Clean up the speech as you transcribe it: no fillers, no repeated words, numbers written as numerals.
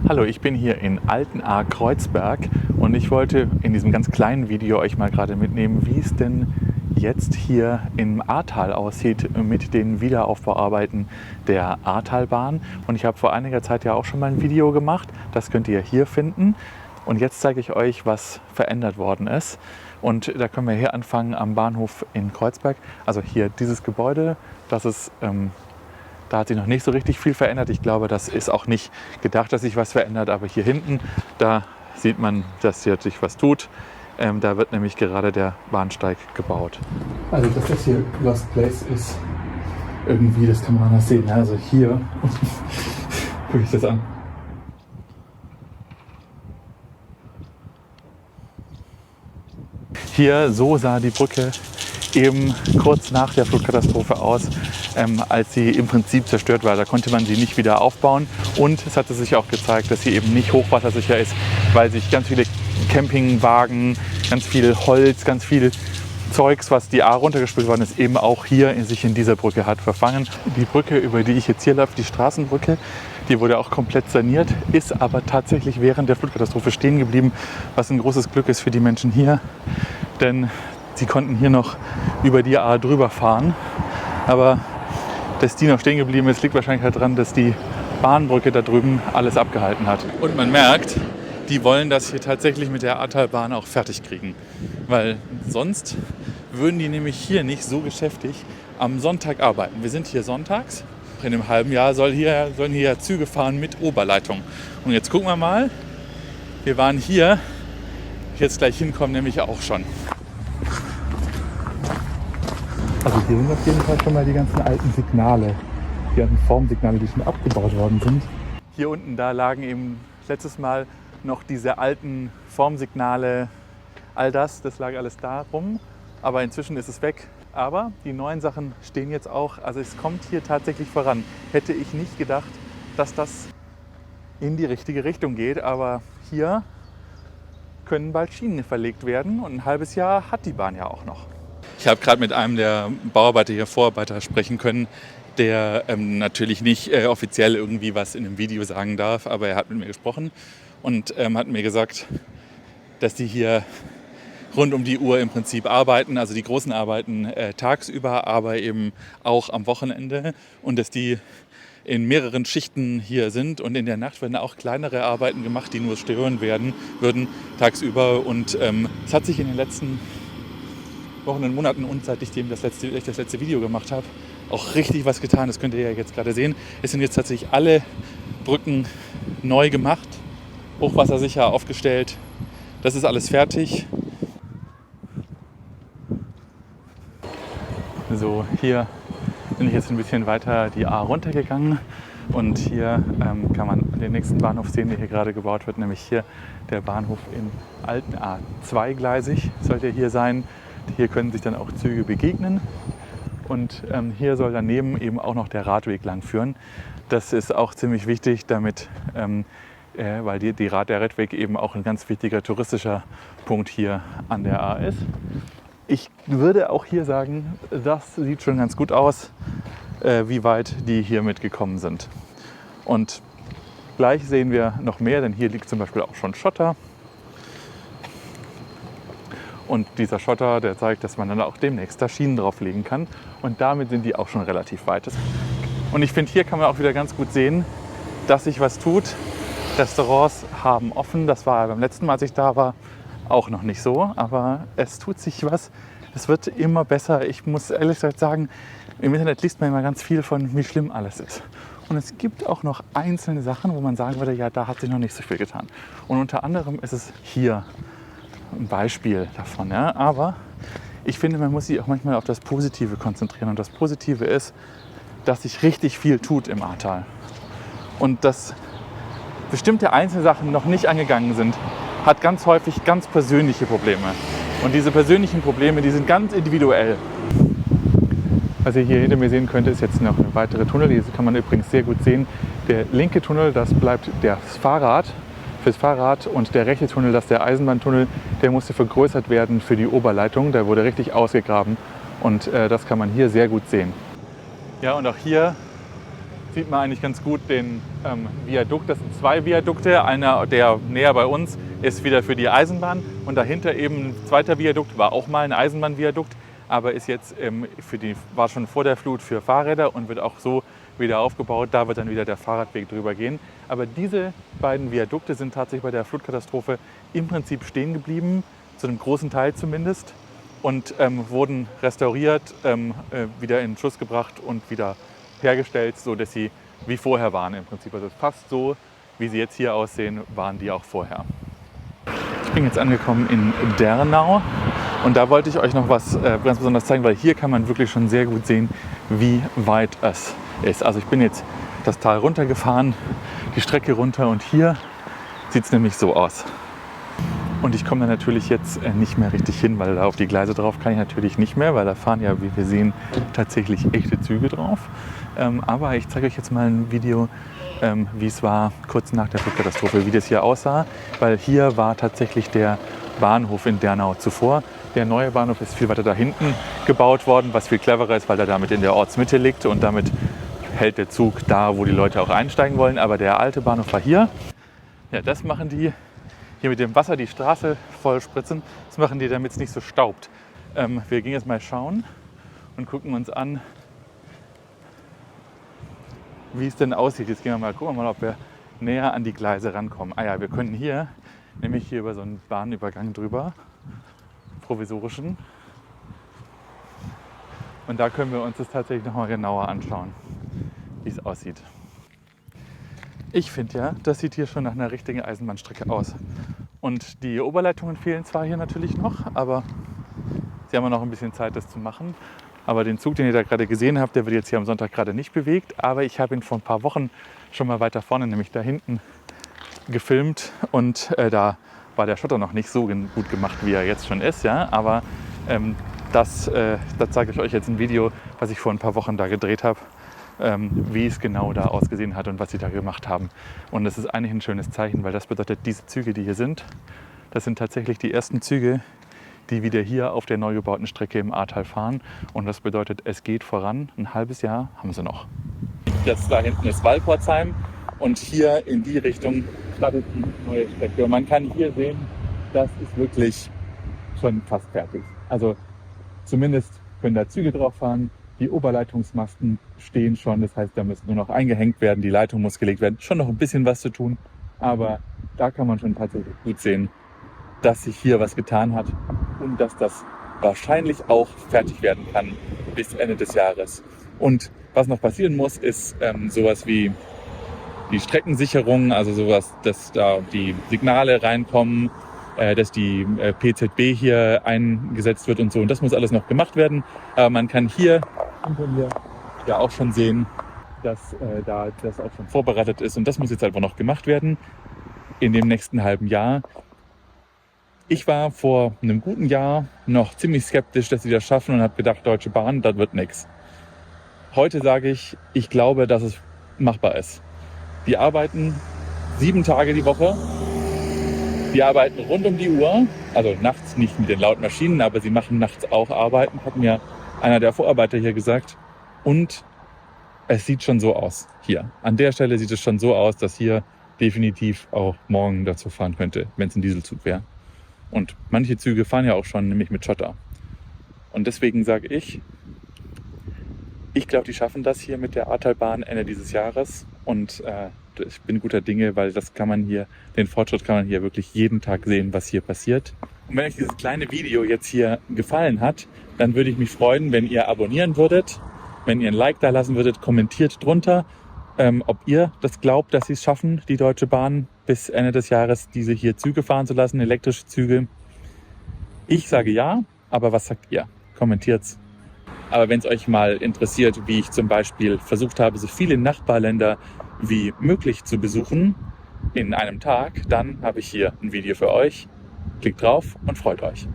Hallo, ich bin hier in Altenahr-Kreuzberg und ich wollte in diesem ganz kleinen Video euch mal gerade mitnehmen, wie es denn jetzt hier im Ahrtal aussieht mit den Wiederaufbauarbeiten der Ahrtalbahn. Und ich habe vor einiger Zeit ja auch schon mal ein Video gemacht, das könnt ihr hier finden. Und jetzt zeige ich euch, was verändert worden ist. Und da können wir hier anfangen am Bahnhof in Kreuzberg. Also hier dieses Gebäude, das ist... Da hat sich noch nicht so richtig viel verändert. Ich glaube, das ist auch nicht gedacht, dass sich was verändert. Aber hier hinten, da sieht man, dass hier sich was tut. Da wird nämlich gerade der Bahnsteig gebaut. Also dass das hier Lost Place ist, irgendwie, das kann man anders sehen. Also hier, gucke ich das an. Hier, so sah die Brücke eben kurz nach der Flutkatastrophe aus, als sie im Prinzip zerstört war. Da konnte man sie nicht wieder aufbauen und es hatte sich auch gezeigt, dass sie eben nicht hochwassersicher ist, weil sich ganz viele Campingwagen, ganz viel Holz, ganz viel Zeugs, was die Ahr runtergespült worden ist, eben auch hier sich in dieser Brücke hat verfangen. Die Brücke, über die ich jetzt hier laufe, die Straßenbrücke, die wurde auch komplett saniert, ist aber tatsächlich während der Flutkatastrophe stehen geblieben, was ein großes Glück ist für die Menschen hier, denn sie konnten hier noch über die Ahr drüber fahren, aber dass die noch stehen geblieben ist, liegt wahrscheinlich daran, dass die Bahnbrücke da drüben alles abgehalten hat. Und man merkt, die wollen das hier tatsächlich mit der Ahrtalbahn auch fertig kriegen, weil sonst würden die nämlich hier nicht so geschäftig am Sonntag arbeiten. Wir sind hier sonntags, in einem halben Jahr sollen hier Züge fahren mit Oberleitung. Und jetzt gucken wir mal, wir waren hier, jetzt gleich hinkommen nämlich auch schon. Also hier sind auf jeden Fall schon mal die ganzen alten Signale, die ganzen Formsignale, die schon abgebaut worden sind. Hier unten, da lagen eben letztes Mal noch diese alten Formsignale, all das lag alles da rum, aber inzwischen ist es weg. Aber die neuen Sachen stehen jetzt auch, also es kommt hier tatsächlich voran. Hätte ich nicht gedacht, dass das in die richtige Richtung geht, aber hier können bald Schienen verlegt werden und ein halbes Jahr hat die Bahn ja auch noch. Ich habe gerade mit einem der Bauarbeiter hier, Vorarbeiter, sprechen können, der natürlich nicht offiziell irgendwie was in einem Video sagen darf, aber er hat mit mir gesprochen und hat mir gesagt, dass die hier rund um die Uhr im Prinzip arbeiten, also die großen Arbeiten tagsüber, aber eben auch am Wochenende und dass die in mehreren Schichten hier sind und in der Nacht werden auch kleinere Arbeiten gemacht, die nur stören würden tagsüber und es hat sich in den letzten Wochen und Monaten und seit ich das letzte Video gemacht habe, auch richtig was getan. Das könnt ihr ja jetzt gerade sehen. Es sind jetzt tatsächlich alle Brücken neu gemacht, hochwassersicher aufgestellt. Das ist alles fertig. So, hier bin ich jetzt ein bisschen weiter die Ahr runtergegangen und hier kann man den nächsten Bahnhof sehen, der hier gerade gebaut wird, nämlich hier der Bahnhof in Altenahr. Zweigleisig sollte hier sein. Hier können sich dann auch Züge begegnen und hier soll daneben eben auch noch der Radweg lang führen. Das ist auch ziemlich wichtig, damit, weil der Radweg eben auch ein ganz wichtiger touristischer Punkt hier an der Ahr ist. Ich würde auch hier sagen, das sieht schon ganz gut aus, wie weit die hier mitgekommen sind. Und gleich sehen wir noch mehr, denn hier liegt zum Beispiel auch schon Schotter. Und dieser Schotter, der zeigt, dass man dann auch demnächst da Schienen drauflegen kann. Und damit sind die auch schon relativ weit. Und ich finde, hier kann man auch wieder ganz gut sehen, dass sich was tut. Restaurants haben offen. Das war beim letzten Mal, als ich da war, auch noch nicht so. Aber es tut sich was. Es wird immer besser. Ich muss ehrlich gesagt sagen, im Internet liest man immer ganz viel von, wie schlimm alles ist. Und es gibt auch noch einzelne Sachen, wo man sagen würde, ja, da hat sich noch nicht so viel getan. Und unter anderem ist es hier ein Beispiel davon. Ja? Aber ich finde, man muss sich auch manchmal auf das Positive konzentrieren. Und das Positive ist, dass sich richtig viel tut im Ahrtal. Und dass bestimmte einzelne Sachen noch nicht angegangen sind, hat ganz häufig ganz persönliche Probleme. Und diese persönlichen Probleme, die sind ganz individuell. Was ihr hier hinter mir sehen könnt, ist jetzt noch eine weitere Tunnel. Hier kann man übrigens sehr gut sehen. Der linke Tunnel, das bleibt fürs Fahrrad und der rechte Tunnel, das ist der Eisenbahntunnel, der musste vergrößert werden für die Oberleitung. Der wurde richtig ausgegraben und das kann man hier sehr gut sehen. Ja, und auch hier sieht man eigentlich ganz gut den Viadukt. Das sind 2 Viadukte. Einer, der näher bei uns, ist wieder für die Eisenbahn. Und dahinter eben ein zweiter Viadukt, war auch mal ein Eisenbahnviadukt, aber ist jetzt war schon vor der Flut für Fahrräder und wird auch so wieder aufgebaut. Da wird dann wieder der Fahrradweg drüber gehen. Aber diese beiden Viadukte sind tatsächlich bei der Flutkatastrophe im Prinzip stehen geblieben, zu einem großen Teil zumindest, und wurden restauriert, wieder in Schuss gebracht und wieder hergestellt, so dass sie wie vorher waren im Prinzip. Also fast so, wie sie jetzt hier aussehen, waren die auch vorher. Ich bin jetzt angekommen in Dernau und da wollte ich euch noch was ganz besonders zeigen, weil hier kann man wirklich schon sehr gut sehen, wie weit es ist. Also ich bin jetzt das Tal runtergefahren, die Strecke runter, und hier sieht es nämlich so aus. Und ich komme da natürlich jetzt nicht mehr richtig hin, weil da auf die Gleise drauf kann ich natürlich nicht mehr, weil da fahren ja, wie wir sehen, tatsächlich echte Züge drauf. Aber ich zeige euch jetzt mal ein Video, wie es war kurz nach der Flutkatastrophe, wie das hier aussah, weil hier war tatsächlich der Bahnhof in Dernau zuvor. Der neue Bahnhof ist viel weiter da hinten gebaut worden, was viel cleverer ist, weil er damit in der Ortsmitte liegt und damit hält der Zug da, wo die Leute auch einsteigen wollen. Aber der alte Bahnhof war hier. Ja, das machen die hier mit dem Wasser, die Straße voll spritzen. Das machen die, damit es nicht so staubt. Wir gehen jetzt mal schauen und gucken uns an, wie es denn aussieht. Jetzt gehen wir mal, gucken wir mal, ob wir näher an die Gleise rankommen. Ah ja, wir können hier, nämlich hier über so einen Bahnübergang drüber, provisorischen. Und da können wir uns das tatsächlich noch mal genauer anschauen, wie es aussieht. Ich finde ja, das sieht hier schon nach einer richtigen Eisenbahnstrecke aus. Und die Oberleitungen fehlen zwar hier natürlich noch, aber sie haben ja noch ein bisschen Zeit, das zu machen. Aber den Zug, den ihr da gerade gesehen habt, der wird jetzt hier am Sonntag gerade nicht bewegt. Aber ich habe ihn vor ein paar Wochen schon mal weiter vorne, nämlich da hinten, gefilmt. Und da war der Schotter noch nicht so gut gemacht, wie er jetzt schon ist. Ja? Aber das zeige ich euch jetzt ein Video, was ich vor ein paar Wochen da gedreht habe, wie es genau da ausgesehen hat und was sie da gemacht haben. Und das ist eigentlich ein schönes Zeichen, weil das bedeutet, diese Züge, die hier sind, das sind tatsächlich die ersten Züge, die wieder hier auf der neu gebauten Strecke im Ahrtal fahren. Und das bedeutet, es geht voran. Ein halbes Jahr haben sie noch. Das da hinten ist Walporzheim und hier in die Richtung startet die neue Strecke. Und man kann hier sehen, das ist wirklich schon fast fertig. Also zumindest können da Züge drauf fahren. Die Oberleitungsmasten stehen schon, das heißt, da müssen nur noch eingehängt werden, die Leitung muss gelegt werden. Schon noch ein bisschen was zu tun, aber da kann man schon tatsächlich gut sehen, dass sich hier was getan hat und dass das wahrscheinlich auch fertig werden kann bis Ende des Jahres. Und was noch passieren muss, ist sowas wie die Streckensicherung, also sowas, dass da die Signale reinkommen, dass die PZB hier eingesetzt wird und so. Und das muss alles noch gemacht werden. Aber man kann hier ja auch schon sehen, dass da das auch schon vorbereitet ist. Und das muss jetzt einfach noch gemacht werden in dem nächsten halben Jahr. Ich war vor einem guten Jahr noch ziemlich skeptisch, dass sie das schaffen und habe gedacht, Deutsche Bahn, das wird nichts. Heute sage ich, ich glaube, dass es machbar ist. Die arbeiten 7 Tage die Woche. Die arbeiten rund um die Uhr, also nachts nicht mit den lauten Maschinen, aber sie machen nachts auch Arbeiten, hat mir einer der Vorarbeiter hier gesagt. Und es sieht schon so aus hier. An der Stelle sieht es schon so aus, dass hier definitiv auch morgen dazu fahren könnte, wenn es ein Dieselzug wäre. Und manche Züge fahren ja auch schon, nämlich mit Schotter. Und deswegen sage ich glaube, die schaffen das hier mit der Ahrtalbahn Ende dieses Jahres. Und ich bin guter Dinge, weil den Fortschritt kann man hier wirklich jeden Tag sehen, was hier passiert. Und wenn euch dieses kleine Video jetzt hier gefallen hat, dann würde ich mich freuen, wenn ihr abonnieren würdet, wenn ihr ein Like da lassen würdet, kommentiert drunter, ob ihr das glaubt, dass sie es schaffen, die Deutsche Bahn bis Ende des Jahres diese hier Züge fahren zu lassen, elektrische Züge. Ich sage ja, aber was sagt ihr? Kommentiert's. Aber wenn es euch mal interessiert, wie ich zum Beispiel versucht habe, so viele Nachbarländer wie möglich zu besuchen in einem Tag, dann habe ich hier ein Video für euch. Klickt drauf und freut euch.